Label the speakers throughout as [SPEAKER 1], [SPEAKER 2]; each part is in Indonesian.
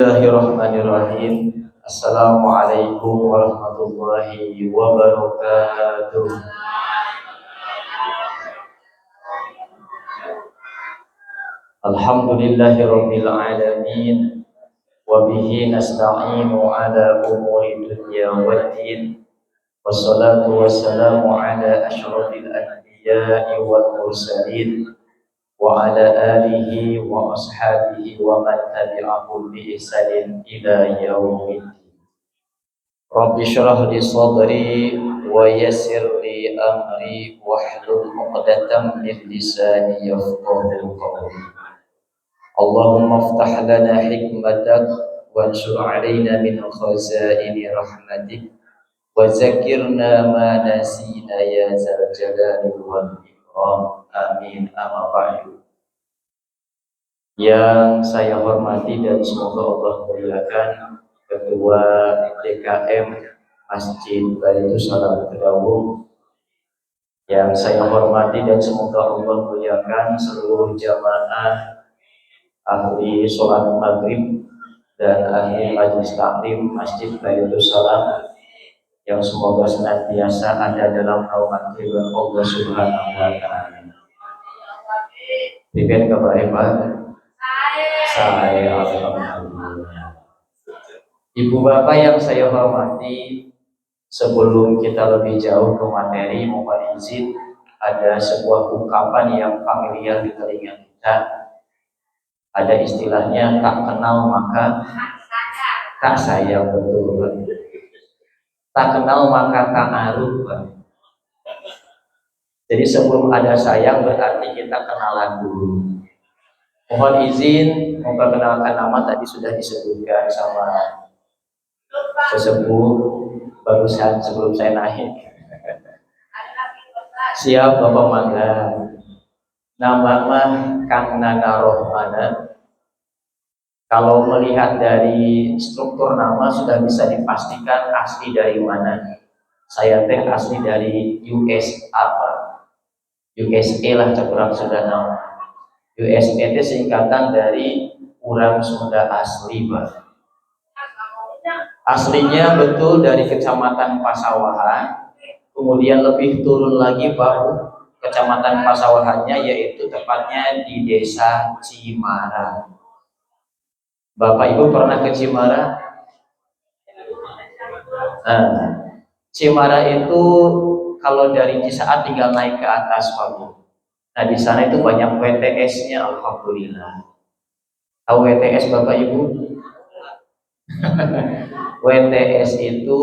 [SPEAKER 1] Bismillahirrahmanirrahim. Assalamualaikum warahmatullahi wabarakatuh. Alhamdulillahirabbil alamin wa bihi nasta'inu ala umuri dunya waddin. Wassalatu wassalamu ala asyrafil anbiya'i wal mursalin wa ala alihi wa ashabihi wa man tabi'ahum bi ihsanin ila yaumiddin. Rabbi shrah li sadri wa yassir li amri wahlul 'uqdatam min lisani yafqahu qawli. Allahumma iftah lana hikmatak wansur 'alaina min khazaini rahmatik wa zakirna ma nasina ya zal jalali wal ikram. Amin. Amma ba'du. Yang saya hormati dan semoga Allah muliakan Ketua DKM Masjid Baitus Salam Kedawung, yang saya hormati dan semoga Allah muliakan seluruh jamaah ahli sholat maghrib dan ahli majlis taklim Masjid Baitus Salam, yang semoga senantiasa ada dalam naungan Allah Subhanahu wa Ta'ala. Demikian kabar hebat. Saya alhamdulillah. Ibu bapak yang saya hormati, sebelum kita lebih jauh ke materi, mohon izin ada sebuah ungkapan yang familiar di telinga kita. Ada istilahnya, tak kenal maka tak sayang. Betul. Tak kenal maka tak aruh. Jadi sebelum ada sayang berarti kita kenalan dulu. Mohon izin memperkenalkan nama, tadi sudah disebutkan sama sesepuh barusan sebelum saya naik. Siap Bapak Mangga. Nama mah Kang Nana Rohmana. Kalau melihat dari struktur nama sudah bisa dipastikan asli dari mana. Saya teh asli dari USA lah, kurang sudah nama. USA itu singkatan dari Urang Sunda Asli, Pak. Aslinya betul dari Kecamatan Pasawahan, kemudian lebih turun lagi Pak, Kecamatan Pasawahannya yaitu tepatnya di Desa Cimara. Bapak Ibu pernah ke Cimara? Nah, Cimara itu kalau dari Cisaat tinggal naik ke atas Pak. Nah di sana itu banyak WTS-nya, alhamdulillah. Tahu WTS Bapak Ibu? WTS itu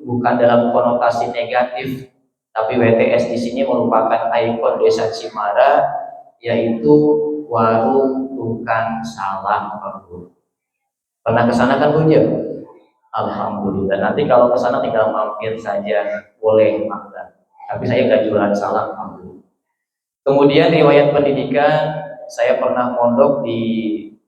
[SPEAKER 1] bukan dalam konotasi negatif, tapi WTS di sini merupakan ikon Desa Cimara, yaitu warung tukang salam Pak Bu. Pernah ke sana kan Bu? Alhamdulillah. Nanti kalau ke sana tinggal mampir saja, boleh makan. Tapi saya nggak jualan salam Pak Bu. Kemudian riwayat pendidikan, saya pernah mondok di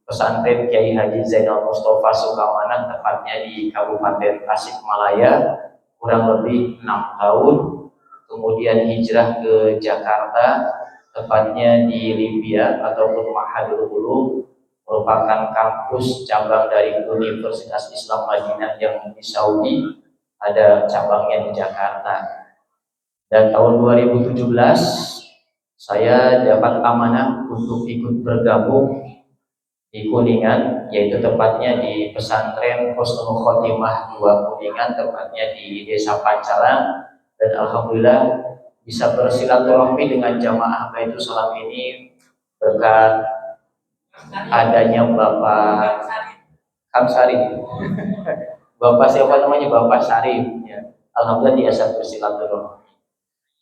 [SPEAKER 1] pesantren Kiai Haji Zainal Mustafa Sukamana, tepatnya di Kabupaten Tasikmalaya, kurang lebih 6 tahun. Kemudian hijrah ke Jakarta, tepatnya di Libya ataupun Mahadul Ulum, merupakan kampus cabang dari Universitas Islam Madinah yang di Saudi, ada cabangnya di Jakarta. Dan tahun 2017 saya dapat amanah untuk ikut bergabung di Kuningan, yaitu tepatnya di pesantren Husnul Khotimah 2 Kuningan, tepatnya di Desa Pancalang. Dan alhamdulillah bisa bersilaturahmi dengan jamaah Baitus Salam ini berkat adanya Bapak Kamsari. Bapak siapa namanya? Bapak Sarif ya. Alhamdulillah biasa bersilaturahmi.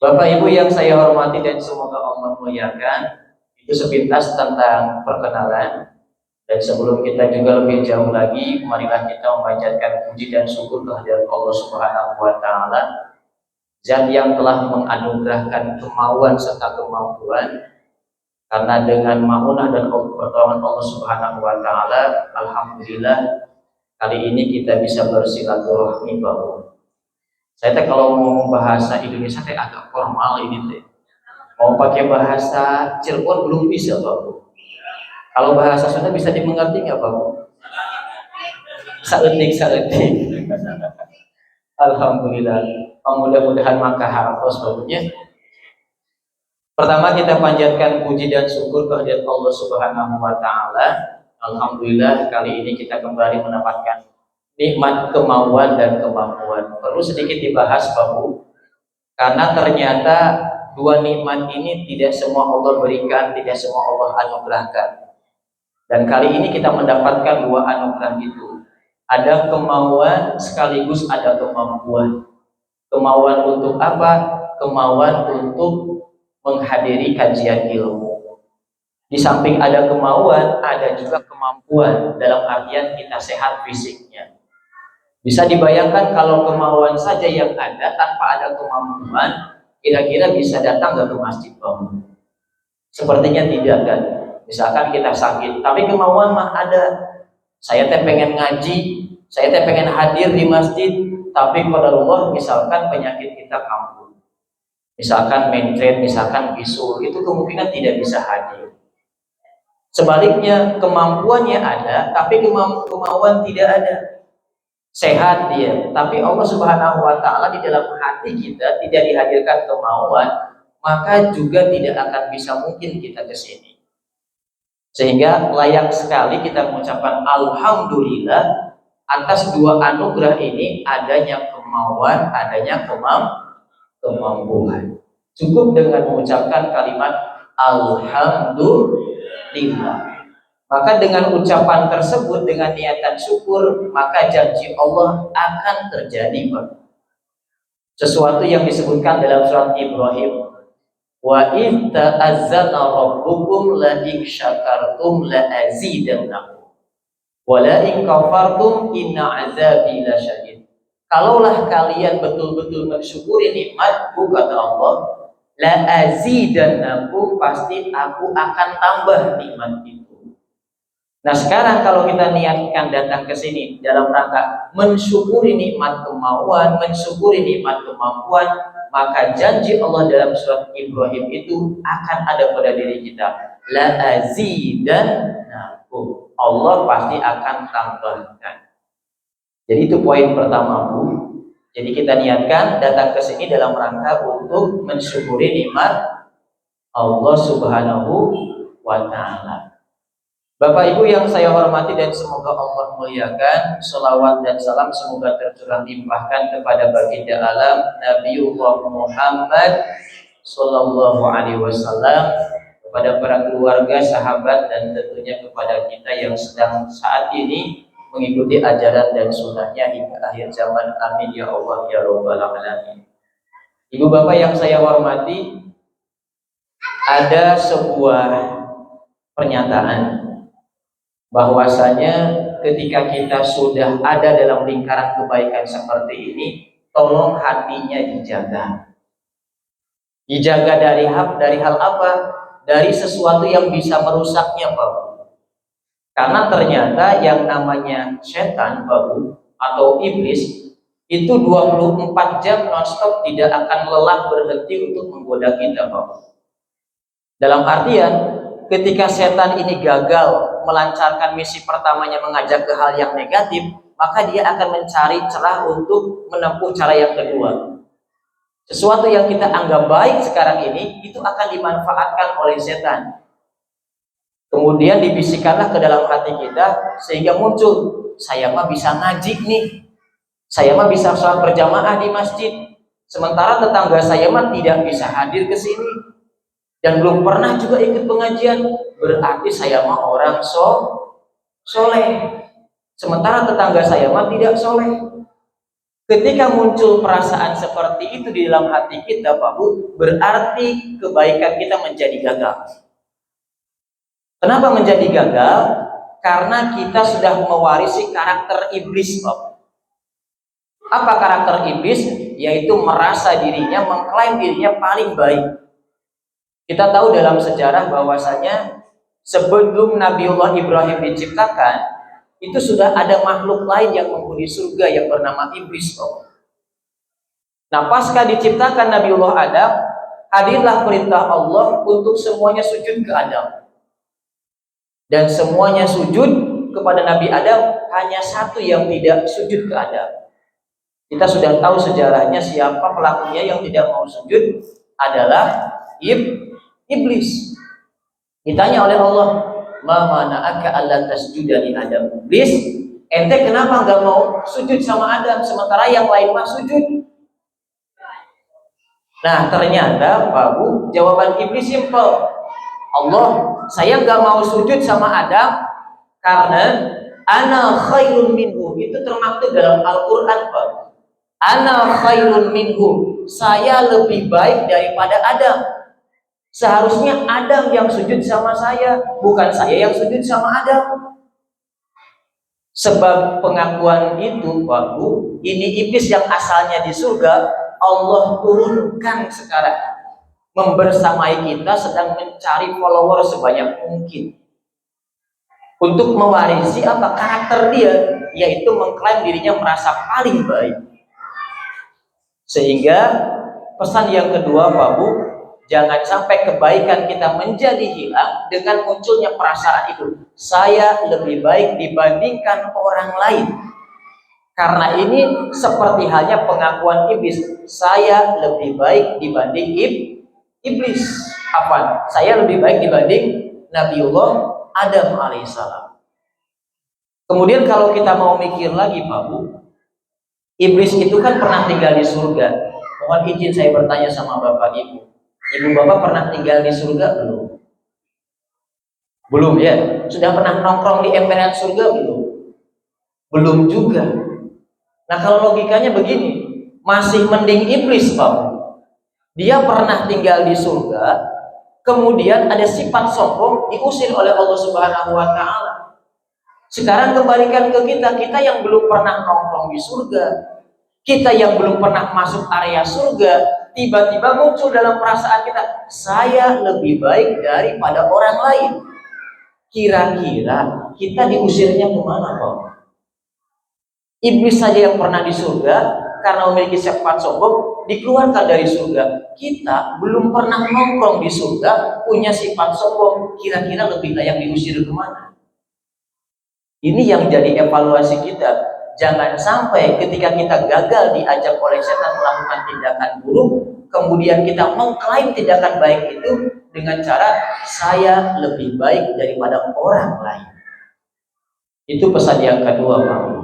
[SPEAKER 1] Bapak Ibu yang saya hormati dan semoga Allah muliakan, itu sepintas tentang perkenalan. Dan sebelum kita juga lebih jauh lagi, marilah kita memanjatkan puji dan syukur kehadirat Allah Subhanahu wa Ta'ala, Zat yang telah menganugerahkan kemauan serta kemampuan. Karena dengan maunah dan pertolongan Allah Subhanahu wa Ta'ala, alhamdulillah kali ini kita bisa bersilaturahmi Bapak. Saya kalau mau bahasa Indonesia agak formal ini teh. Mau pakai bahasa Cirebon belum bisa Bapak. Kalau bahasa Sunda bisa dimengerti nggak Bapak? saeutik. Alhamdulillah. Mudah-mudahan maka hartos barunya. Pertama kita panjatkan puji dan syukur kehadirat Allah Subhanahu wa taala. Alhamdulillah kali ini kita kembali mendapatkan nikmat kemauan dan kemampuan. Perlu sedikit dibahas Bapak, karena ternyata dua nikmat ini tidak semua Allah berikan, tidak semua Allah anugerahkan. Dan kali ini kita mendapatkan dua anugerah itu. Ada kemauan sekaligus ada kemampuan. Kemauan untuk apa? Kemauan untuk menghadiri kajian ilmu. Di samping ada kemauan, ada juga kemampuan, dalam artian kita sehat fisiknya. Bisa dibayangkan kalau kemauan saja yang ada tanpa ada kemampuan, kira-kira bisa datang nggak ke masjid Bapak? Sepertinya tidak kan. Misalkan kita sakit, tapi kemauan mah ada. Saya teh pengen ngaji, saya teh pengen hadir di masjid, tapi qadarullah misalkan penyakit kita kambuh, misalkan mencret, misalkan bisul, itu kemungkinan tidak bisa hadir. Sebaliknya kemampuannya ada, tapi kemauan tidak ada. Sehat dia, tapi Allah Subhanahu wa taala di dalam hati kita tidak dihadirkan kemauan, maka juga tidak akan bisa mungkin kita ke sini. Sehingga layak sekali kita mengucapkan alhamdulillah atas dua anugerah ini, adanya kemauan, adanya kemampuan. Cukup dengan mengucapkan kalimat alhamdulillah. Maka dengan ucapan tersebut, dengan niatan syukur, maka janji Allah akan terjadi. Sesuatu yang disebutkan dalam surat Ibrahim, wa in ta'azzana rabbukum la in syakartum la azidannakum wa la in kafartum inna azabi lasyadid. Kalaulah kalian betul-betul mensyukuri nikmatku, kata Allah, la azidannakum, pasti aku akan tambah nikmat itu. Nah sekarang kalau kita niatkan datang ke sini dalam rangka mensyukuri nikmat kemauan, mensyukuri nikmat kemampuan, maka janji Allah dalam surat Ibrahim itu akan ada pada diri kita. La azidannakum, Allah pasti akan tambahkan. Jadi itu poin pertama Bu. Jadi kita niatkan datang ke sini dalam rangka untuk mensyukuri nikmat Allah Subhanahu wa taala. Bapak Ibu yang saya hormati dan semoga Allah muliakan, salawat dan salam semoga tercurah limpahkan kepada baginda alam Nabiullah Muhammad Sallallahu Alaihi Wasallam, kepada para keluarga, sahabat, dan tentunya kepada kita yang sedang saat ini mengikuti ajaran dan sunnahnya hingga akhir zaman. Amin ya Allah ya Rabbal Alamin. Ibu bapak yang saya hormati, ada sebuah pernyataan bahwasanya ketika kita sudah ada dalam lingkaran kebaikan seperti ini, tolong hatinya dijaga. Dijaga dari hal apa? Dari sesuatu yang bisa merusaknya, Pak. Karena ternyata yang namanya setan, Pak, atau iblis itu 24 jam nonstop tidak akan lelah berhenti untuk menggoda kita, Pak. Dalam artian ketika setan ini gagal melancarkan misi pertamanya mengajak ke hal yang negatif, maka dia akan mencari celah untuk menempuh cara yang kedua. Sesuatu yang kita anggap baik sekarang ini, itu akan dimanfaatkan oleh setan. Kemudian dibisikkanlah ke dalam hati kita, sehingga muncul, saya mah bisa ngaji nih, saya mah bisa sholat berjamaah di masjid, sementara tetangga saya mah tidak bisa hadir ke sini dan belum pernah juga ikut pengajian, berarti saya mah orang soleh, sementara tetangga saya mah tidak soleh. Ketika muncul perasaan seperti itu di dalam hati kita, Pak Bu, berarti kebaikan kita menjadi gagal. Kenapa menjadi gagal? Karena kita sudah mewarisi karakter iblis, Pak. Apa karakter iblis? Yaitu merasa dirinya, mengklaim dirinya paling baik. Kita tahu dalam sejarah bahwasanya sebelum Nabiullah Ibrahim diciptakan, itu sudah ada makhluk lain yang menghuni surga yang bernama iblis. Nah, pasca diciptakan Nabiullah Adam, hadirlah perintah Allah untuk semuanya sujud ke Adam. Dan semuanya sujud kepada Nabi Adam, hanya satu yang tidak sujud ke Adam. Kita sudah tahu sejarahnya, siapa pelakunya yang tidak mau sujud adalah iblis. Ditanya oleh Allah, ma mana'aka alla tasjuda li Adam. Iblis, ente kenapa nggak mau sujud sama Adam sementara yang lain mah sujud? Nah, ternyata Pak Bu, jawaban iblis simpel. Allah, saya nggak mau sujud sama Adam karena ana khairun minhu. Itu termaktub dalam Al-Quran, Pak. Ana khairun minhu. Saya lebih baik daripada Adam. Seharusnya Adam yang sujud sama saya, bukan saya yang sujud sama Adam. Sebab pengakuan itu, Pak Bu, ini iblis yang asalnya di surga, Allah turunkan sekarang, membersamai kita sedang mencari follower sebanyak mungkin untuk mewarisi apa karakter dia, yaitu mengklaim dirinya merasa paling baik. Sehingga pesan yang kedua, Pak Bu, jangan sampai kebaikan kita menjadi hilang dengan munculnya perasaan itu, saya lebih baik dibandingkan orang lain. Karena ini seperti halnya pengakuan iblis, saya lebih baik dibanding iblis. Apa? Saya lebih baik dibanding Nabiullah Adam alaihissalam. Kemudian kalau kita mau mikir lagi, Pak Bu, iblis itu kan pernah tinggal di surga. Mohon izin saya bertanya sama Bapak Ibu. Ibu Bapak pernah tinggal di surga belum? Belum ya? Sudah pernah nongkrong di emperan surga belum? Belum juga. Nah, kalau logikanya begini, masih mending iblis, Pak. Dia pernah tinggal di surga, kemudian ada sifat sombong, diusir oleh Allah Subhanahu wa Ta'ala. Sekarang kembalikan ke kita yang belum pernah nongkrong di surga, kita yang belum pernah masuk area surga, tiba-tiba muncul dalam perasaan kita, saya lebih baik daripada orang lain. Kira-kira kita diusirnya kemana, Pak? Iblis saja yang pernah di surga karena memiliki sifat sombong dikeluarkan dari surga. Kita belum pernah nongkrong di surga, punya sifat sombong, kira-kira lebih layak diusir kemana? Ini yang jadi evaluasi kita. Jangan sampai ketika kita gagal diajak oleh setan melakukan tindakan buruk, kemudian kita mengklaim tindakan baik itu dengan cara saya lebih baik daripada orang lain. Itu pesan yang kedua, Pak.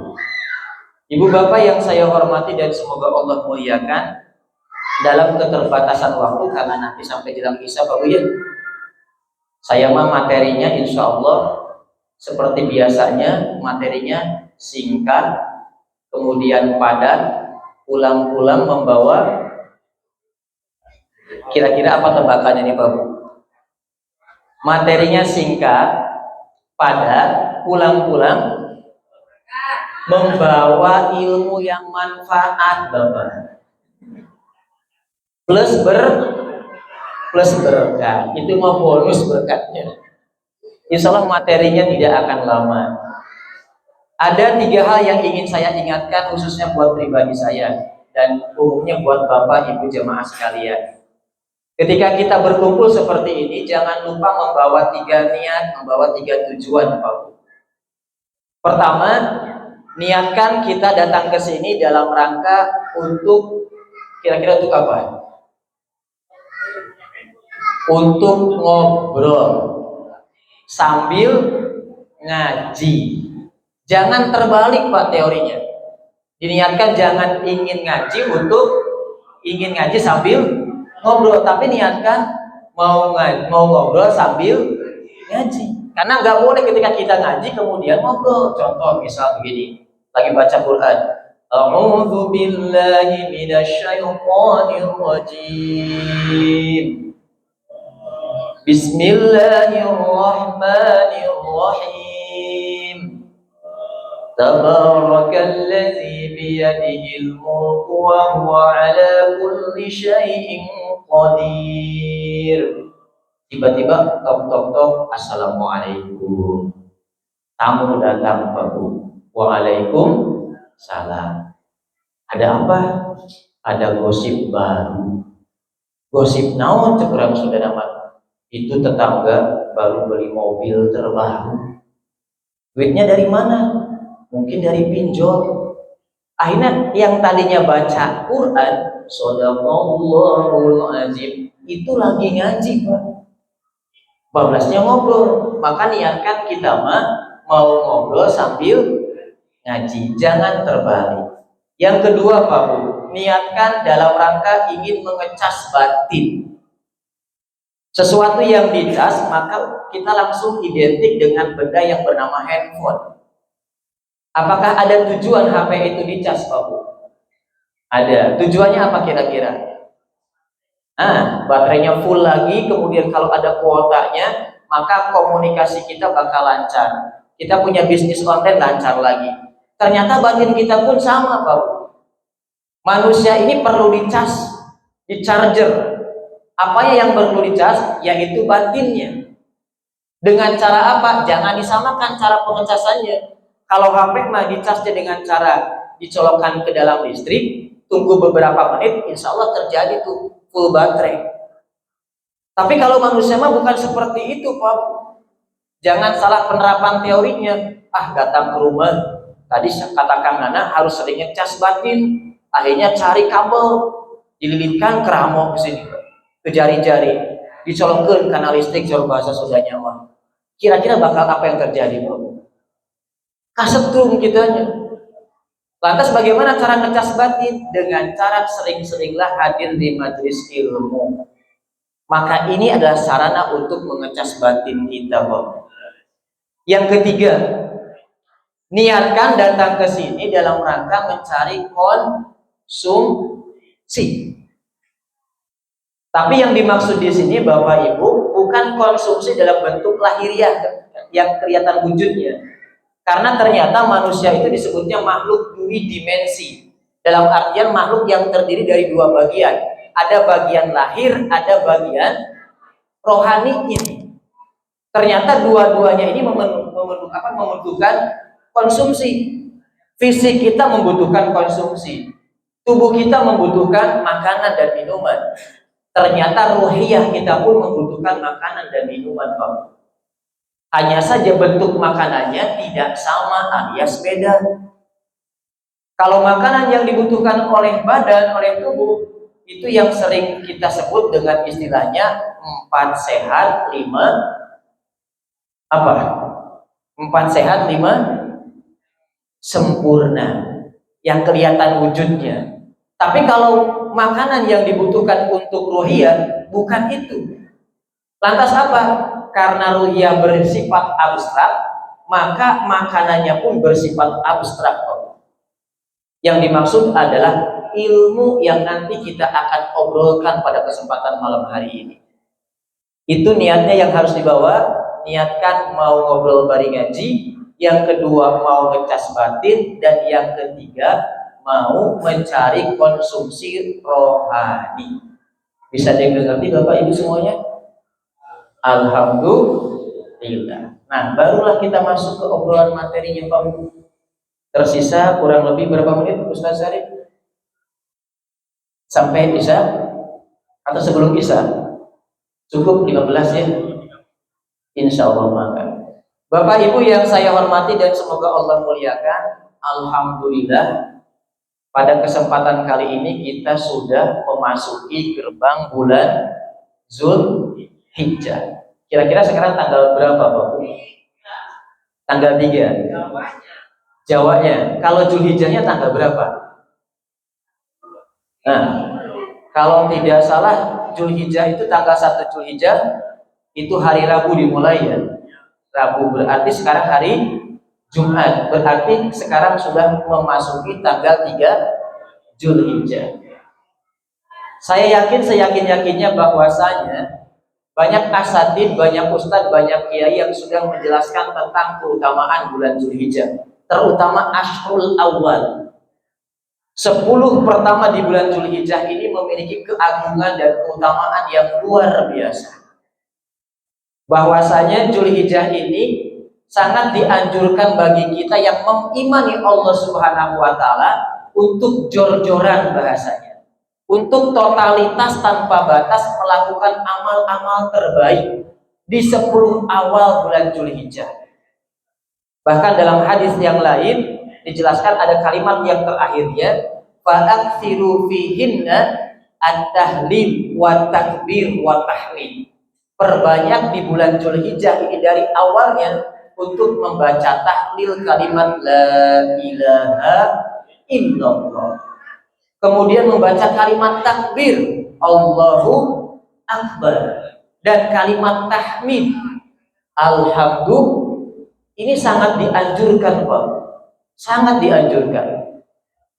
[SPEAKER 1] Ibu Bapak yang saya hormati dan semoga Allah muliakan, dalam keterbatasan waktu karena nanti sampai jelang isya, Pak Bu ya. Saya mah materinya insya Allah seperti biasanya, materinya singkat, kemudian padat, pulang-pulang membawa, kira-kira apa tebakannya nih Pak Bu? Materinya singkat, padat, pulang-pulang membawa ilmu yang manfaat, Bapak. Plus berkah, itu mau bonus berkatnya. Insya Allah materinya tidak akan lama. Ada 3 hal yang ingin saya ingatkan khususnya buat pribadi saya dan umumnya buat Bapak Ibu jemaah sekalian. Ketika kita berkumpul seperti ini, jangan lupa membawa 3 niat, membawa 3 tujuan, Pak. Pertama, niatkan kita datang ke sini dalam rangka untuk kira-kira untuk apa? Untuk ngobrol sambil ngaji. Jangan terbalik, Pak, teorinya. Diniatkan jangan ingin ngaji sambil ngobrol, tapi niatkan mau ngobrol sambil ngaji. Karena nggak boleh ketika kita ngaji kemudian ngobrol. Contoh misal begini, lagi baca Quran. A'udzu billahi minasyaitonir rajim. Bismillahirrahmanirrahim. Tabarakalladzi biyadihil mulku wa huwa ala kulli syai'in qadir. Tiba-tiba tok, assalamualaikum. Tamu datang, Pak Bu. Waalaikumsalam. Ada apa? Ada gosip baru. Gosip naon cek urang saudara mah? Itu tetangga baru beli mobil terbaru. Duitnya dari mana? Mungkin dari pinjol. Akhirnya yang tadinya baca Quran, Shadaqallahul Azim, itu lagi ngaji, Pak. Bablasnya ngobrol. Maka niatkan kita mah mau ngobrol sambil ngaji, jangan terbalik. Yang kedua, Pak Bu, niatkan dalam rangka ingin mengecas batin. Sesuatu yang dicas, maka kita langsung identik dengan benda yang bernama handphone. Apakah ada tujuan HP itu dicas, Pak Bu? Ada. Tujuannya apa kira-kira? Baterainya full lagi, kemudian kalau ada kuotanya, maka komunikasi kita bakal lancar. Kita punya bisnis konten lancar lagi. Ternyata batin kita pun sama, Pak Bu. Manusia ini perlu dicas, di charger. Apa yang perlu dicas? Yaitu batinnya. Dengan cara apa? Jangan disamakan cara pengecasannya. Kalau HP mah dicasnya dengan cara dicolokkan ke dalam listrik, tunggu beberapa menit, insya Allah terjadi tuh full baterai. Tapi kalau manusia mah bukan seperti itu, Pak. Jangan salah penerapan teorinya. Datang ke rumah, tadi kata Kang Nana harus sering ngecas batin. Akhirnya cari kabel, dililitkan keramok ke sini, ke jari-jari, dicolongkan kanal listrik, jauh bahasa Sundanya mah. Kira-kira bakal apa yang terjadi, Pak? Kasetrum kitanya. Lantas bagaimana cara ngecas batin? Dengan cara sering-seringlah hadir di majelis ilmu. Maka ini adalah sarana untuk mengecas batin kita, Pak. Yang ketiga, niatkan datang ke sini dalam rangka mencari konsumsi. Tapi yang dimaksud di sini Bapak Ibu bukan konsumsi dalam bentuk lahiriah yang kelihatan wujudnya. Karena ternyata manusia itu disebutnya makhluk dui dimensi. Dalam artian makhluk yang terdiri dari dua bagian. Ada bagian lahir, ada bagian rohaninya. Ternyata dua-duanya ini membutuhkan konsumsi. Fisik kita membutuhkan konsumsi. Tubuh kita membutuhkan makanan dan minuman. Ternyata ruhiyah kita pun membutuhkan makanan dan minuman, Pak. Hanya saja bentuk makanannya tidak sama alias beda. Kalau makanan yang dibutuhkan oleh badan, oleh tubuh, itu yang sering kita sebut dengan istilahnya 4 sehat 5 sempurna, yang kelihatan wujudnya. Tapi kalau makanan yang dibutuhkan untuk ruhiyah bukan itu. Lantas apa? Karena ruhiyah bersifat abstrak, maka makanannya pun bersifat abstrak. Yang dimaksud adalah ilmu yang nanti kita akan obrolkan pada kesempatan malam hari ini. Itu niatnya yang harus dibawa. Niatkan mau ngobrol bareng ngaji. Yang kedua mau ngecas batin. Dan yang ketiga mau mencari konsumsi rohani. Bisa dimengerti Bapak Ibu semuanya? Alhamdulillah. Nah, barulah kita masuk ke obrolan materinya Pak Bu. Tersisa kurang lebih berapa menit Ustaz Syarif? Sampai Isya? Atau sebelum Isya? Cukup 15 ya? Insya Allah makan. Bapak Ibu yang saya hormati dan semoga Allah muliakan, alhamdulillah pada kesempatan kali ini kita sudah memasuki gerbang bulan Zulhijjah. Kira-kira sekarang tanggal berapa Bapak? Tanggal 3. Jawanya. Kalau Zulhijjahnya tanggal berapa? Nah, kalau tidak salah Zulhijjah itu tanggal 1 Zulhijjah itu hari Rabu dimulai ya. Rabu berarti sekarang hari Jumat, berarti sekarang sudah memasuki tanggal 3 Zulhijjah. Saya yakin seyakin-yakinnya bahwasanya banyak asatidz, banyak ustadz, banyak kiai yang sudah menjelaskan tentang keutamaan bulan Zulhijjah, terutama Ashrul Awal. 10 pertama di bulan Zulhijjah ini memiliki keagungan dan keutamaan yang luar biasa. Bahwasanya Zulhijjah ini sangat dianjurkan bagi kita yang mengimani Allah Subhanahu wa taala untuk jor-joran bahasanya. Untuk totalitas tanpa batas melakukan amal-amal terbaik di 10 awal bulan Zulhijjah. Bahkan dalam hadis yang lain dijelaskan ada kalimat yang terakhirnya, fa'aksiru fihinna at-tahlil wa takbir wa tahmid. Perbanyak di bulan Dzulhijjah ini dari awalnya untuk membaca tahlil kalimat la ilaha illallah. Kemudian membaca kalimat takbir Allahu Akbar dan kalimat tahmid alhamdulillah. Ini sangat dianjurkan, Pak. Sangat dianjurkan.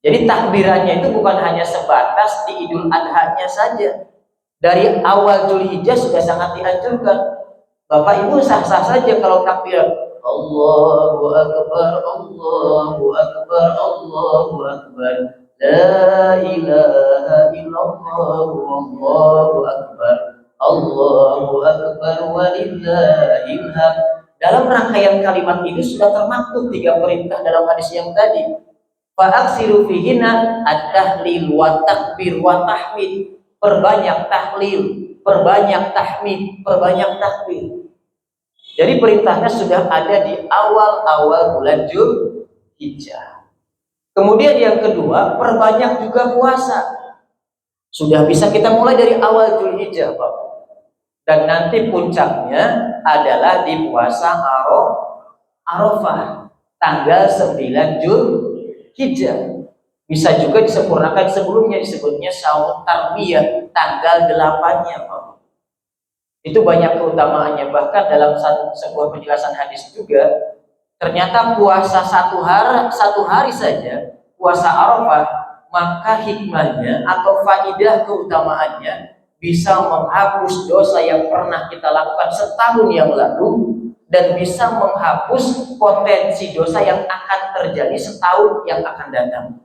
[SPEAKER 1] Jadi takbirannya itu bukan hanya sebatas di Idul Adha-nya saja. Dari awal Dzulhijjah sudah sangat dianjurkan. Bapak Ibu sah-sah saja kalau takbir Allahu Akbar, Allahu Akbar, Allahu Akbar. La ilaha illallah, Allahu Akbar, Allahu Akbar walillahil hamd. Dalam rangkaian kalimat ini sudah termaktub 3 perintah dalam hadis yang tadi. Fa'aksiru fihinna at-tahlil wa takbir wa tahmid. Perbanyak tahlil, perbanyak tahmid, perbanyak takbir. Jadi perintahnya sudah ada di awal-awal bulan Dzulhijjah. Kemudian yang kedua, perbanyak juga puasa. Sudah bisa kita mulai dari awal Dzulhijjah, Pak. Dan nanti puncaknya adalah di puasa Arafah tanggal 9 Dzulhijjah. Bisa juga disempurnakan sebelumnya, disebutnya Shaum Tarbiyah tanggal 8-nya, Pak. Itu banyak keutamaannya. Bahkan dalam sebuah penjelasan hadis juga, ternyata puasa satu hari saja, puasa Arafah, maka hikmahnya atau faidah keutamaannya bisa menghapus dosa yang pernah kita lakukan setahun yang lalu dan bisa menghapus potensi dosa yang akan terjadi setahun yang akan datang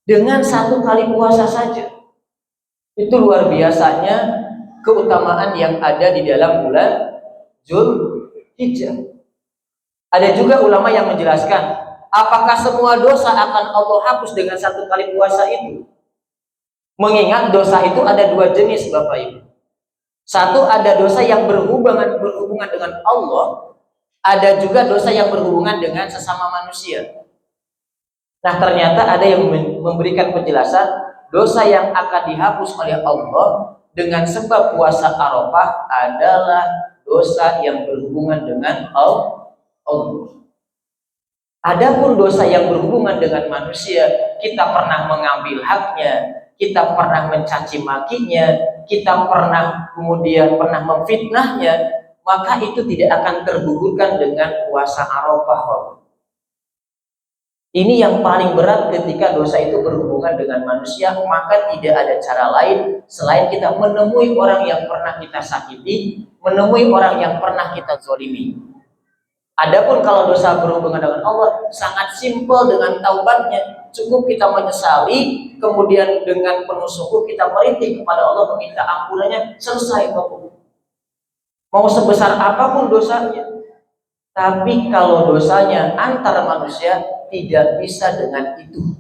[SPEAKER 1] dengan 1 kali puasa saja. Itu luar biasanya keutamaan yang ada di dalam bulan Dzulhijjah. Ada juga ulama yang menjelaskan, apakah semua dosa akan Allah hapus dengan 1 kali puasa itu? Mengingat dosa itu ada 2 jenis, Bapak Ibu. Satu, ada dosa yang berhubungan dengan Allah, ada juga dosa yang berhubungan dengan sesama manusia. Nah, ternyata ada yang memberikan penjelasan, dosa yang akan dihapus oleh Allah dengan sebab puasa Arafah adalah dosa yang berhubungan dengan Allah. Adapun dosa yang berhubungan dengan manusia, kita pernah mengambil haknya, kita pernah mencaci makinya, kita pernah memfitnahnya, maka itu tidak akan tergugurkan dengan puasa Arafah. Ini yang paling berat ketika dosa itu berhubungan dengan manusia, maka tidak ada cara lain selain kita menemui orang yang pernah kita sakiti, menemui orang yang pernah kita zolimi. Adapun kalau dosa berhubungan dengan Allah, sangat simpel dengan taubatnya. Cukup kita menyesali, kemudian dengan penuh sungguh kita merintih kepada Allah meminta ampunannya, selesai, Bapak. Mau sebesar apapun dosanya. Tapi kalau dosanya antar manusia, tidak bisa dengan itu.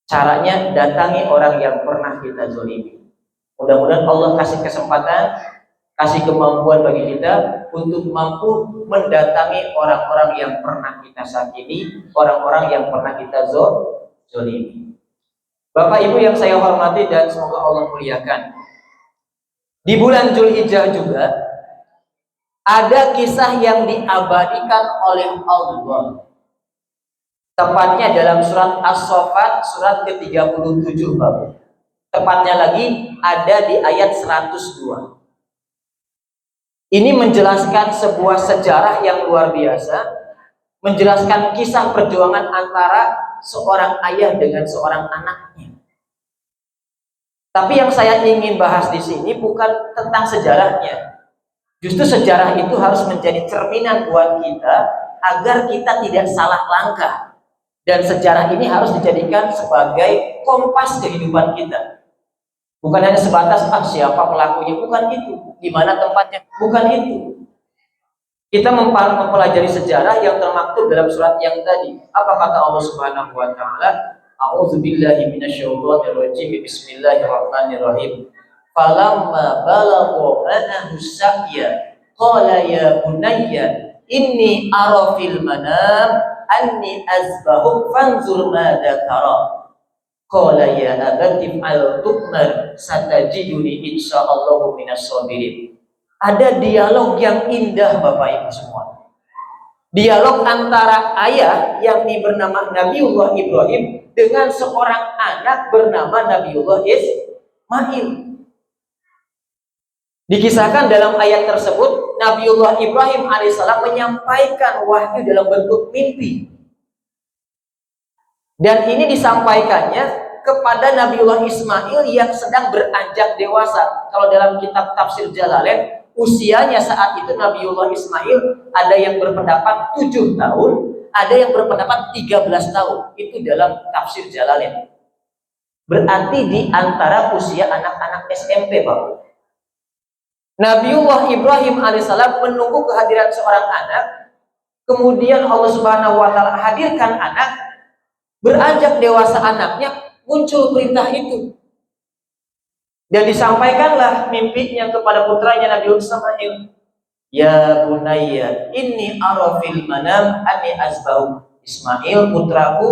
[SPEAKER 1] Caranya datangi orang yang pernah kita zalimi. Mudah-mudahan Allah kasih kesempatan, kasih kemampuan bagi kita untuk mampu mendatangi orang-orang yang pernah kita sakiti, orang-orang yang pernah kita zalimi. Bapak Ibu yang saya hormati dan semoga Allah muliakan. Di bulan Dzulhijjah juga ada kisah yang diabadikan oleh Allah. Tepatnya dalam surat As-Saffat surat ke-37, Bapak. Tepatnya lagi ada di ayat 102. Ini menjelaskan sebuah sejarah yang luar biasa, menjelaskan kisah perjuangan antara seorang ayah dengan seorang anaknya. Tapi yang saya ingin bahas di sini bukan tentang sejarahnya. Justru sejarah itu harus menjadi cerminan buat kita agar kita tidak salah langkah. Dan sejarah ini harus dijadikan sebagai kompas kehidupan kita. Bukan hanya sebatas siapa pelakunya, bukan itu. Di mana tempatnya, bukan itu. Kita mempelajari sejarah yang termaktub dalam surat yang tadi. Apa kata Allah Subhanahu wa taala? A'udzubillahi minasyaitonirrajim. Bismillahirrahmanirrahim. Falamma balagha ma'ahu sa'ya qala ya bunayya inni ara fil manam anni azbahuk fanzur madza tara. Qala ya abati al tukmar satajiduni insyaallah minas sabirin. Ada dialog yang indah Bapak Ibu semua. Dialog antara ayah yang bernama Nabiullah Ibrahim dengan seorang anak bernama Nabiullah Ismail. Dikisahkan dalam ayat tersebut, Nabiullah Ibrahim alaihissalam menyampaikan wahyu dalam bentuk mimpi. Dan ini disampaikannya kepada Nabiullah Ismail yang sedang beranjak dewasa. Kalau dalam kitab tafsir Jalalain, usianya saat itu Nabiullah Ismail ada yang berpendapat 7 tahun, ada yang berpendapat 13 tahun. Itu dalam tafsir Jalalain. Berarti di antara usia anak-anak SMP, Pak. Nabiullah Ibrahim alaihissalam menunggu kehadiran seorang anak, kemudian Allah Subhanahu wa taala hadirkan anak, beranjak dewasa anaknya, muncul perintah itu. Dan disampaikanlah mimpinya kepada putranya Nabi Ismail. Ya bunayya, inni ara fil manam anni azbau. Ismail putraku,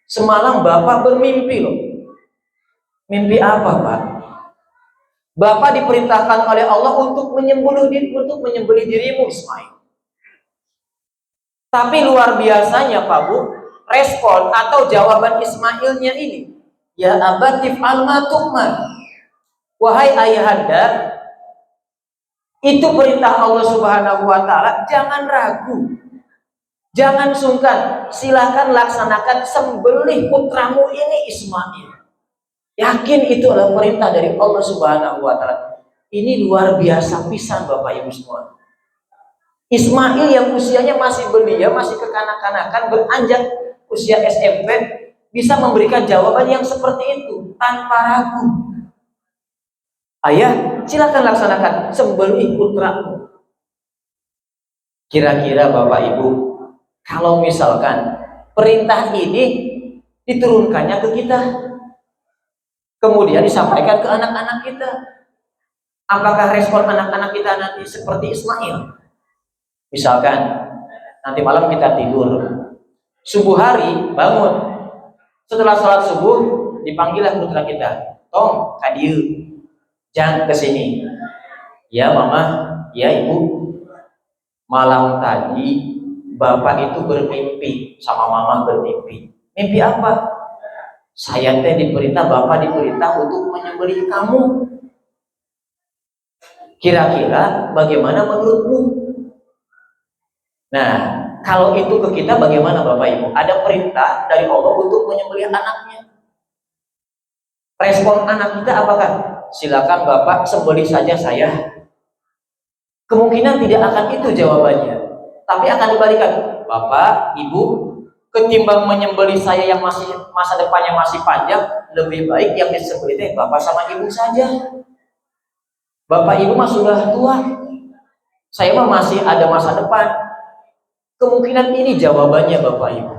[SPEAKER 1] semalam bapak bermimpi loh. Mimpi apa, Pak? Bapak diperintahkan oleh Allah untuk menyembelih dirimu Ismail. Tapi luar biasanya Pak Bu, respon atau jawaban Ismailnya ini, ya abatif al-matukman. Wahai ayahanda, itu perintah Allah Subhanahu wa taala, jangan ragu. Jangan sungkan, silakan laksanakan sembelih putramu ini Ismail. Yakin itu adalah perintah dari Allah Subhanahu wa taala. Ini luar biasa pisan Bapak Ibu semua. Ismail yang usianya masih belia, masih kekanak-kanakan, beranjak usia SMP, bisa memberikan jawaban yang seperti itu tanpa ragu. Ayah, silakan laksanakan sembelih putramu. Kira-kira Bapak Ibu, kalau misalkan perintah ini diturunkannya ke kita, kemudian disampaikan ke anak-anak kita, apakah respon anak-anak kita nanti seperti Ismail? Misalkan nanti malam kita tidur, subuh hari bangun, setelah sholat subuh dipanggillah putra kita, tong kadiu, jangan kesini. Ya mama, ya ibu, malam tadi bapak itu bermimpi sama mama bermimpi. Mimpi apa? Saya bapak diperintah untuk menyembelih kamu. Kira-kira bagaimana menurutmu? Nah, kalau itu ke kita bagaimana Bapak Ibu? Ada perintah dari Allah untuk menyembelih anaknya. Respon anak kita apakah? Silakan Bapak sembelih saja saya. Kemungkinan tidak akan itu jawabannya. Tapi akan dibalikan. Bapak, Ibu, ketimbang menyembelih saya yang masih masa depannya masih panjang, lebih baik yang disembelih Bapak sama Ibu saja. Bapak Ibu mah sudah tua, saya mah masih ada masa depan. Kemungkinan ini jawabannya Bapak Ibu.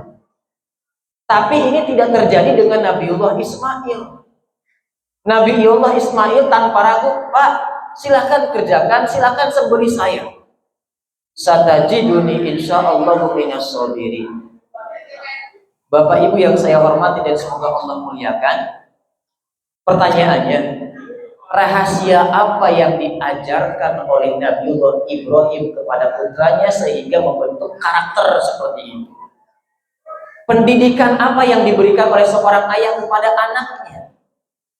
[SPEAKER 1] Tapi ini tidak terjadi dengan Nabiullah Ismail. Nabiullah Ismail tanpa ragu, Pak, silakan kerjakan, silakan sembelih saya. Satajiduni insyaallah minas sabirin. Bapak Ibu yang saya hormati dan semoga Allah muliakan, pertanyaannya, rahasia apa yang diajarkan oleh Nabiullah Ibrahim kepada putranya sehingga membentuk karakter seperti ini? Pendidikan apa yang diberikan oleh seorang ayah kepada anaknya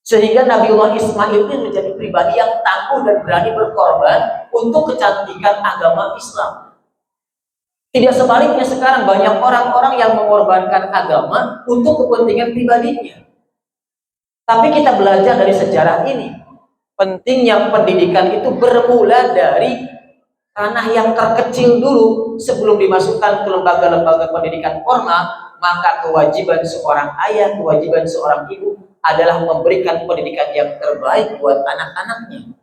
[SPEAKER 1] sehingga Nabiullah Ismail ini menjadi pribadi yang tangguh dan berani berkorban untuk kecantikan agama Islam? Tidak sebaliknya sekarang banyak orang-orang yang mengorbankan agama untuk kepentingan pribadinya. Tapi kita belajar dari sejarah ini, pentingnya pendidikan itu bermula dari ranah yang terkecil dulu sebelum dimasukkan ke lembaga-lembaga pendidikan formal. Maka kewajiban seorang ayah, kewajiban seorang ibu adalah memberikan pendidikan yang terbaik buat anak-anaknya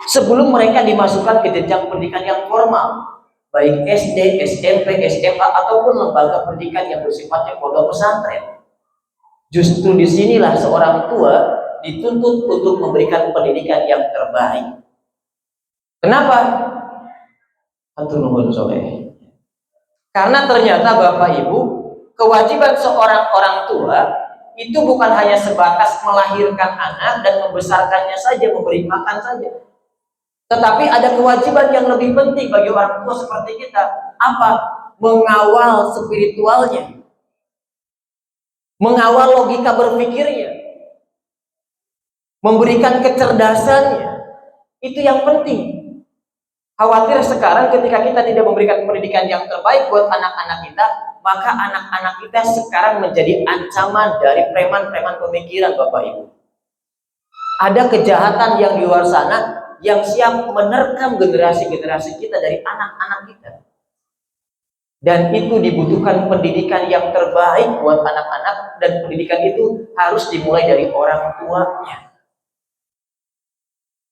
[SPEAKER 1] sebelum mereka dimasukkan ke jenjang pendidikan yang formal, baik SD, SMP, SMA ataupun lembaga pendidikan yang bersifatnya pondok pesantren. Justru disinilah seorang tua dituntut untuk memberikan pendidikan yang terbaik. Kenapa? Atur nuhun soleh. Karena ternyata Bapak Ibu, kewajiban seorang orang tua itu bukan hanya sebatas melahirkan anak dan membesarkannya saja, memberi makan saja. Tetapi ada kewajiban yang lebih penting bagi orang tua seperti kita. Apa? Mengawal spiritualnya, mengawal logika berpikirnya, memberikan kecerdasannya. Itu yang penting. Khawatir sekarang ketika kita tidak memberikan pendidikan yang terbaik buat anak-anak kita, maka anak-anak kita sekarang menjadi ancaman dari preman-preman pemikiran, Bapak Ibu. Ada kejahatan yang di luar sana yang siap menerkam generasi-generasi kita dari anak-anak kita. Dan itu dibutuhkan pendidikan yang terbaik buat anak-anak, dan pendidikan itu harus dimulai dari orang tuanya.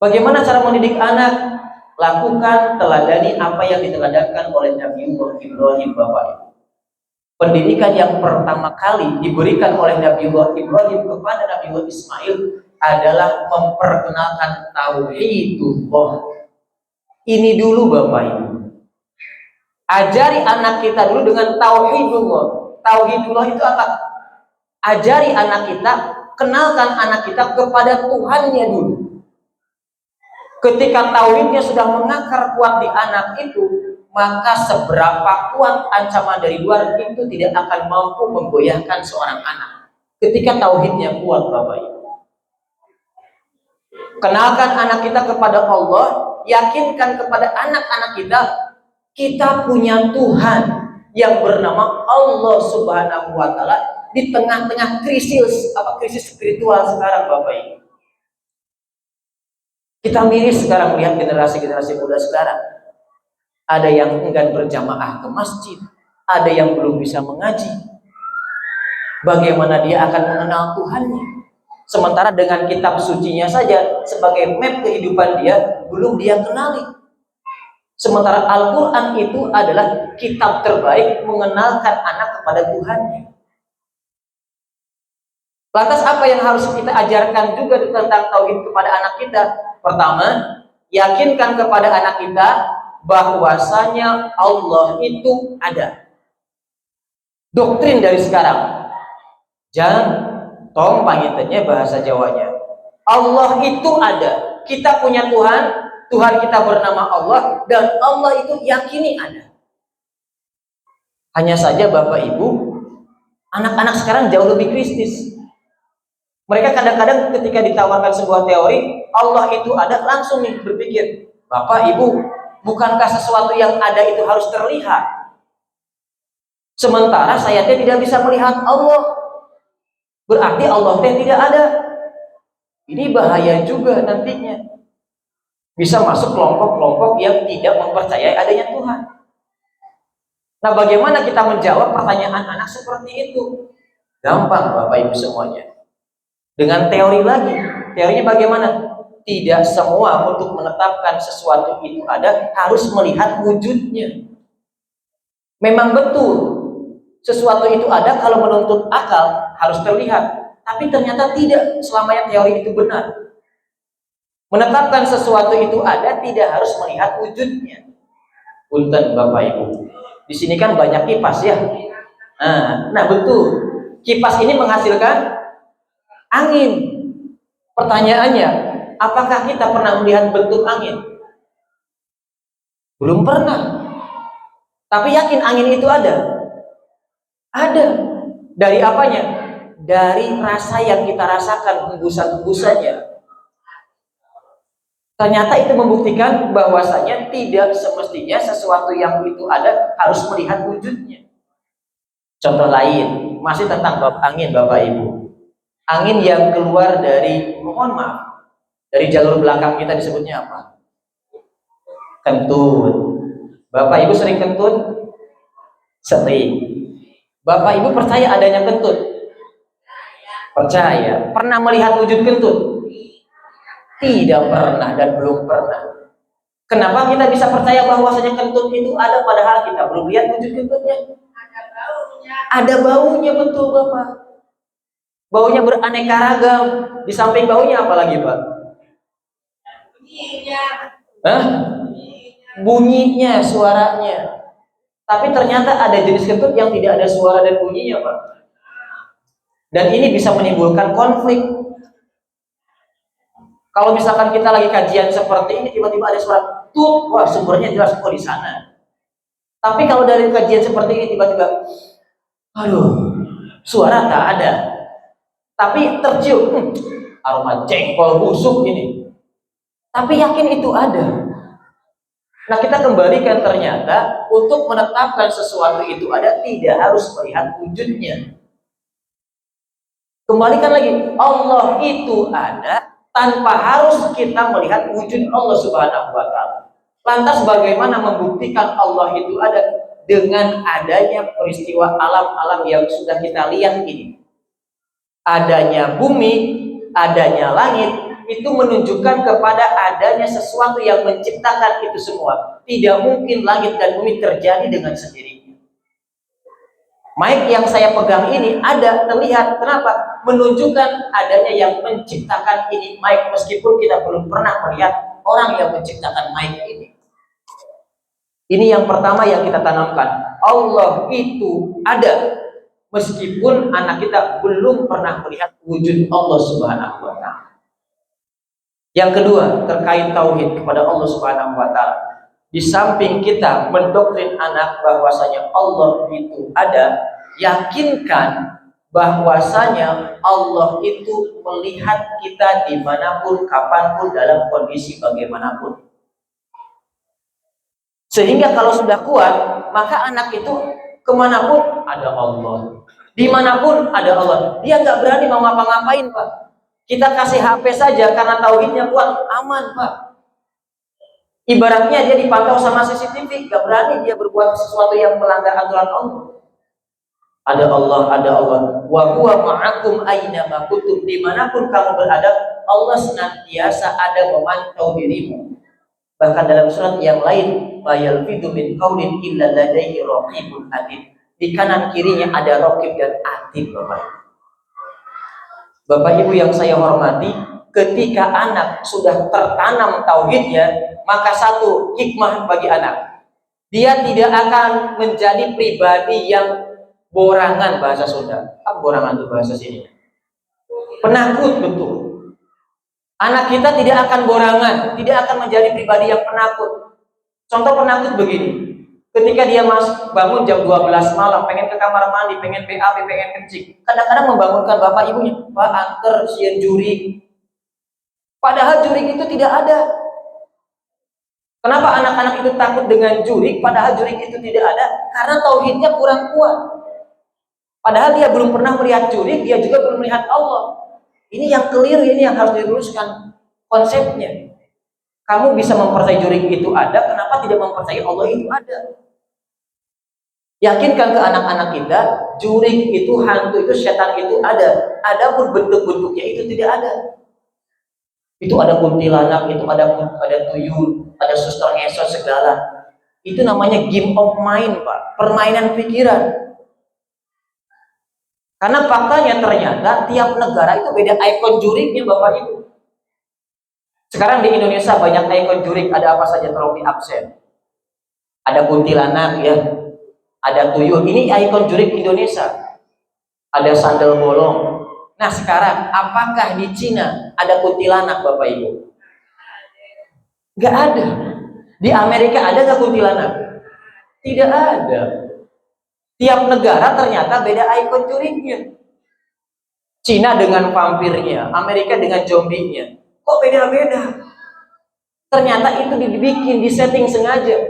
[SPEAKER 1] Bagaimana cara mendidik anak? Lakukan, teladani apa yang diteladankan oleh Nabiullah Ibrahim, Bapak Ibu. Pendidikan yang pertama kali diberikan oleh Nabiullah Ibrahim kepada Nabiullah Ismail adalah memperkenalkan tauhidullah. Ini dulu Bapak Ibu. Ajari anak kita dulu dengan tauhidullah. Tauhidullah itu apa? Ajari anak kita, kenalkan anak kita kepada Tuhannya dulu. Ketika tauhidnya sudah mengakar kuat di anak itu, maka seberapa kuat ancaman dari luar itu tidak akan mampu menggoyahkan seorang anak. Ketika tauhidnya kuat, Bapak Ibu. Kenalkan anak kita kepada Allah, yakinkan kepada anak-anak kita, kita punya Tuhan yang bernama Allah Subhanahu wa Ta'ala di tengah-tengah krisis spiritual sekarang, Bapak Ibu. Kita miris sekarang melihat generasi-generasi muda sekarang. Ada yang enggan berjamaah ke masjid, ada yang belum bisa mengaji. Bagaimana dia akan mengenal Tuhannya? Sementara dengan kitab sucinya saja sebagai map kehidupan dia belum dia kenali. Sementara Al-Quran itu adalah kitab terbaik mengenalkan anak kepada Tuhannya. Lantas apa yang harus kita ajarkan juga tentang tauhid kepada anak kita? Pertama, yakinkan kepada anak kita bahwasanya Allah itu ada. Doktrin dari sekarang. Jangan tong pangintennya bahasa Jawanya. Allah itu ada. Kita punya Tuhan, Tuhan kita bernama Allah, dan Allah itu yakini ada. Hanya saja Bapak Ibu, anak-anak sekarang jauh lebih kritis. Mereka kadang-kadang ketika ditawarkan sebuah teori Allah itu ada, langsung nih berpikir, Bapak Ibu, bukankah sesuatu yang ada itu harus terlihat? Sementara saya tidak bisa melihat Allah, berarti Allah tidak ada. Ini bahaya juga nantinya. Bisa masuk kelompok-kelompok yang tidak mempercayai adanya Tuhan. Nah, bagaimana kita menjawab pertanyaan anak seperti itu? Gampang Bapak Ibu semuanya. Dengan teori lagi. Teorinya bagaimana? Tidak semua untuk menetapkan sesuatu itu ada harus melihat wujudnya. Memang betul sesuatu itu ada kalau menuntut akal harus terlihat, tapi ternyata tidak selamanya teori itu benar. Menetapkan sesuatu itu ada tidak harus melihat wujudnya. Punten Bapak Ibu. Di sini kan banyak kipas ya. Nah betul. Kipas ini menghasilkan angin. Pertanyaannya, apakah kita pernah melihat bentuk angin? Belum pernah. Tapi yakin angin itu ada? Ada. Dari apanya? Dari rasa yang kita rasakan, hembusan-hembusannya. Ternyata itu membuktikan bahwasanya tidak semestinya sesuatu yang itu ada harus melihat wujudnya. Contoh lain, masih tentang bab angin Bapak Ibu. Angin yang keluar dari, mohon maaf, dari jalur belakang kita disebutnya apa? Kentut. Bapak Ibu sering kentut? Sering. Bapak Ibu percaya adanya kentut? Percaya. Pernah melihat wujud kentut? Tidak pernah dan belum pernah. Kenapa kita bisa percaya bahwasanya kentut itu ada padahal kita belum lihat wujud kentutnya? Ada baunya. Ada baunya, betul Bapak. Baunya beraneka ragam. Di samping baunya apa lagi Pak? Bunyinya. Hah? bunyinya, suaranya. Tapi ternyata ada jenis kentut yang tidak ada suara dan bunyinya, Pak. Dan ini bisa menimbulkan konflik. Kalau misalkan kita lagi kajian seperti ini, tiba-tiba ada suara tut, wah sumbernya jelas kok di sana. Tapi kalau dari kajian seperti ini tiba-tiba, aduh, suara tak ada, tapi tercium aroma jengkol busuk ini. Tapi yakin itu ada. Nah, kita kembalikan ternyata untuk menetapkan sesuatu itu ada, tidak harus melihat wujudnya. Kembalikan lagi, Allah itu ada tanpa harus kita melihat wujud Allah Subhanahu wa Ta'ala. Lantas bagaimana membuktikan Allah itu ada? Dengan adanya peristiwa alam-alam yang sudah kita lihat ini. Adanya bumi, adanya langit, itu menunjukkan kepada adanya sesuatu yang menciptakan itu semua. Tidak mungkin langit dan bumi terjadi dengan sendirinya. Mic yang saya pegang ini ada, terlihat. Kenapa? Menunjukkan adanya yang menciptakan ini mic, meskipun kita belum pernah melihat orang yang menciptakan mic ini. Ini yang pertama yang kita tanamkan. Allah itu ada, meskipun anak kita belum pernah melihat wujud Allah Subhanahu wa Ta'ala. Yang kedua, terkait tauhid kepada Allah Subhanahu wa Ta'ala. Di samping kita mendoktrin anak bahwasanya Allah itu ada, yakinkan bahwasanya Allah itu melihat kita dimanapun, kapanpun, dalam kondisi bagaimanapun. Sehingga kalau sudah kuat, maka anak itu kemanapun ada Allah, dimanapun ada Allah. Dia nggak berani mau ngapa-ngapain, Pak. Kita kasih HP saja karena tauhidnya kuat, aman, Pak. Ibaratnya dia dipantau sama CCTV, nggak berani dia berbuat sesuatu yang melanggar aturan Allah. Ada Allah, ada Allah. Wa huwa ma'akum aina ma kuntum, dimanapun kamu berada, Allah senantiasa ada memantau dirimu. Bahkan dalam surat yang lain, mayalfidu min qaulin illa ladaihi raqibun atid. Di kanan kirinya ada raqib dan atid, Bapak. Bapak Ibu yang saya hormati, ketika anak sudah tertanam tauhidnya, maka satu hikmah bagi anak. Dia tidak akan menjadi pribadi yang borangan, bahasa Sunda. Apa borangan itu bahasa sini? Penakut, betul. Anak kita tidak akan borangan, tidak akan menjadi pribadi yang penakut. Contoh penakut begini, ketika dia bangun jam 12 malam, pengen ke kamar mandi, pengen BAB, pengen kencing, kadang-kadang membangunkan bapak ibunya, Pak antar sian jurig. Padahal jurig itu tidak ada. Kenapa anak-anak itu takut dengan jurig, padahal jurig itu tidak ada? Karena tauhidnya kurang kuat. Padahal dia belum pernah melihat jurig, dia juga belum melihat Allah. Ini yang keliru, ini yang harus diluruskan konsepnya. Kamu bisa mempercayai jurig itu ada, kenapa tidak mempercayai Allah itu ada? Yakinkan ke anak-anak kita, jurig itu, hantu itu, setan itu ada. Adapun bentuk-bentuknya itu tidak ada. Itu ada kuntilanak, itu ada tuyul, ada suster ngesot segala. Itu namanya game of mind, Pak. Permainan pikiran. Karena faktanya ternyata tiap negara itu beda ikon jurignya, Bapak Ibu. Sekarang di Indonesia banyak ikon jurig, ada apa saja tolong di absen. Ada kuntilanak ya, ada tuyul. Ini ikon jurig Indonesia. Ada sandal bolong. Nah sekarang apakah di Cina ada kuntilanak, Bapak Ibu? Gak ada. Di Amerika ada gak kuntilanak? Tidak ada. Tiap negara ternyata beda ikon jurignya. Cina dengan vampirnya, Amerika dengan zombinya. Kok beda-beda? Ternyata itu dibikin, disetting sengaja.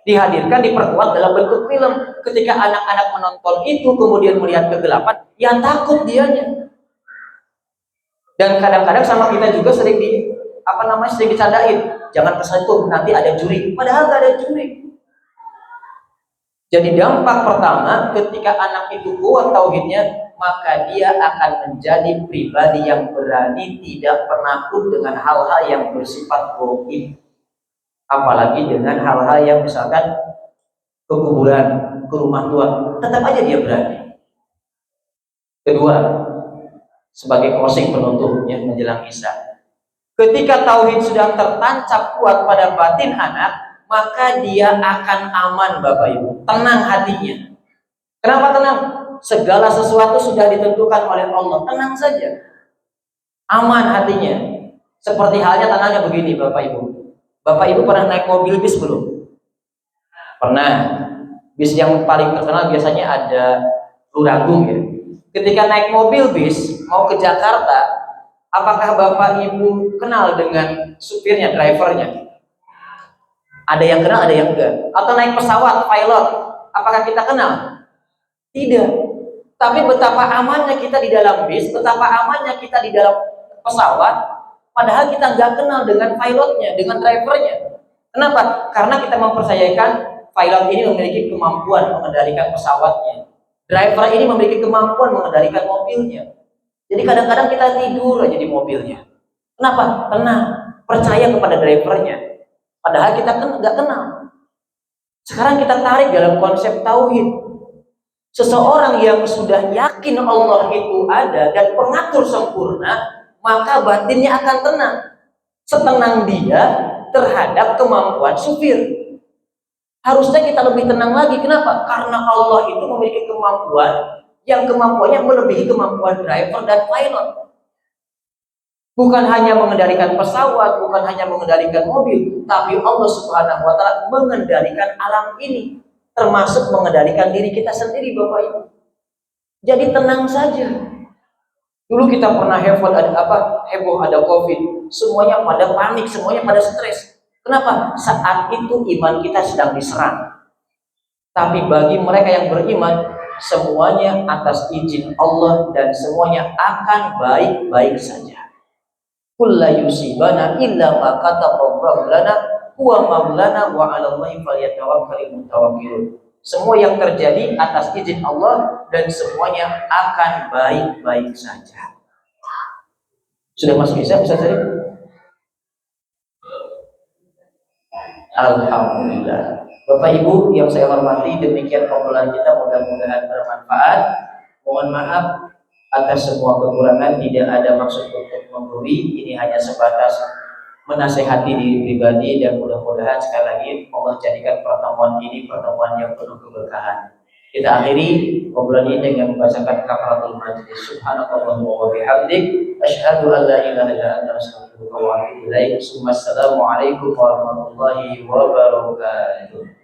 [SPEAKER 1] Dihadirkan, diperkuat dalam bentuk film. Ketika anak-anak menonton itu kemudian melihat kegelapan, yang takut dianya. Dan kadang-kadang sama kita juga sering sering dicandain. Jangan kesentuh, nanti ada jurig. Padahal gak ada jurig. Jadi dampak pertama, ketika anak itu kuat tauhidnya, maka dia akan menjadi pribadi yang berani, tidak penakut dengan hal-hal yang bersifat gaib. Apalagi dengan hal-hal yang misalkan ke kuburan, ke rumah tua, tetap aja dia berani. Kedua, sebagai closing penutup yang menjelang Isya, ketika tauhid sudah tertancap kuat pada batin anak, maka dia akan aman Bapak Ibu, tenang hatinya. Kenapa tenang? Segala sesuatu sudah ditentukan oleh Allah, tenang saja, aman hatinya. Seperti halnya tenangnya begini Bapak Ibu. Bapak Ibu pernah naik mobil bis belum? Pernah. Bis yang paling terkenal biasanya ada Luragung ya. Ketika naik mobil bis mau ke Jakarta, apakah Bapak Ibu kenal dengan supirnya, drivernya? Ada yang kenal, ada yang enggak. Atau naik pesawat, pilot, apakah kita kenal? Tidak. Tapi betapa amannya kita di dalam bis, betapa amannya kita di dalam pesawat, padahal kita nggak kenal dengan pilotnya, dengan drivernya. Kenapa? Karena kita mempercayakan pilot ini memiliki kemampuan mengendalikan pesawatnya. Driver ini memiliki kemampuan mengendalikan mobilnya. Jadi kadang-kadang kita tidur aja di mobilnya. Kenapa? Tenang, percaya kepada drivernya. Padahal kita kan nggak kenal. Sekarang kita tarik dalam konsep tauhid. Seseorang yang sudah yakin Allah itu ada dan pengatur sempurna, maka batinnya akan tenang. Setenang dia terhadap kemampuan supir. Harusnya kita lebih tenang lagi. Kenapa? Karena Allah itu memiliki kemampuan yang kemampuannya melebihi kemampuan driver dan pilot. Bukan hanya mengendalikan pesawat, bukan hanya mengendalikan mobil, tapi Allah Subhanahu wa Ta'ala mengendalikan alam ini, termasuk mengendalikan diri kita sendiri, Bapak Ibu. Jadi tenang saja. Dulu kita pernah heboh ada COVID, semuanya pada panik, semuanya pada stres. Kenapa? Saat itu iman kita sedang diserang. Tapi bagi mereka yang beriman, semuanya atas izin Allah dan semuanya akan baik-baik saja. Kulla yusibana illa ma kataballahu lana huwa maulana wa 'alallahi falyatawakkalul mutawakkilun. Semua yang terjadi atas izin Allah dan semuanya akan baik-baik saja. Sudah masuk Isya Ustaz Syarif? Alhamdulillah. Bapak Ibu yang saya hormati, demikian obrolan kita, mudah-mudahan bermanfaat. Mohon maaf atas semua kekurangan, tidak ada maksud untuk menggurui, ini hanya sebatas menasehati diri pribadi, dan mudah-mudahan sekali lagi Allah jadikan pertemuan ini pertemuan yang penuh keberkahan. Kita akhiri obrolan ini dengan membacakan kafaratul majlis. Subhanakallahumma wa bihamdik, asyhadu an la ilaha illa anta, astaghfiruka wa atubu ilaik. Assalamualaikum warahmatullahi wabarakatuh.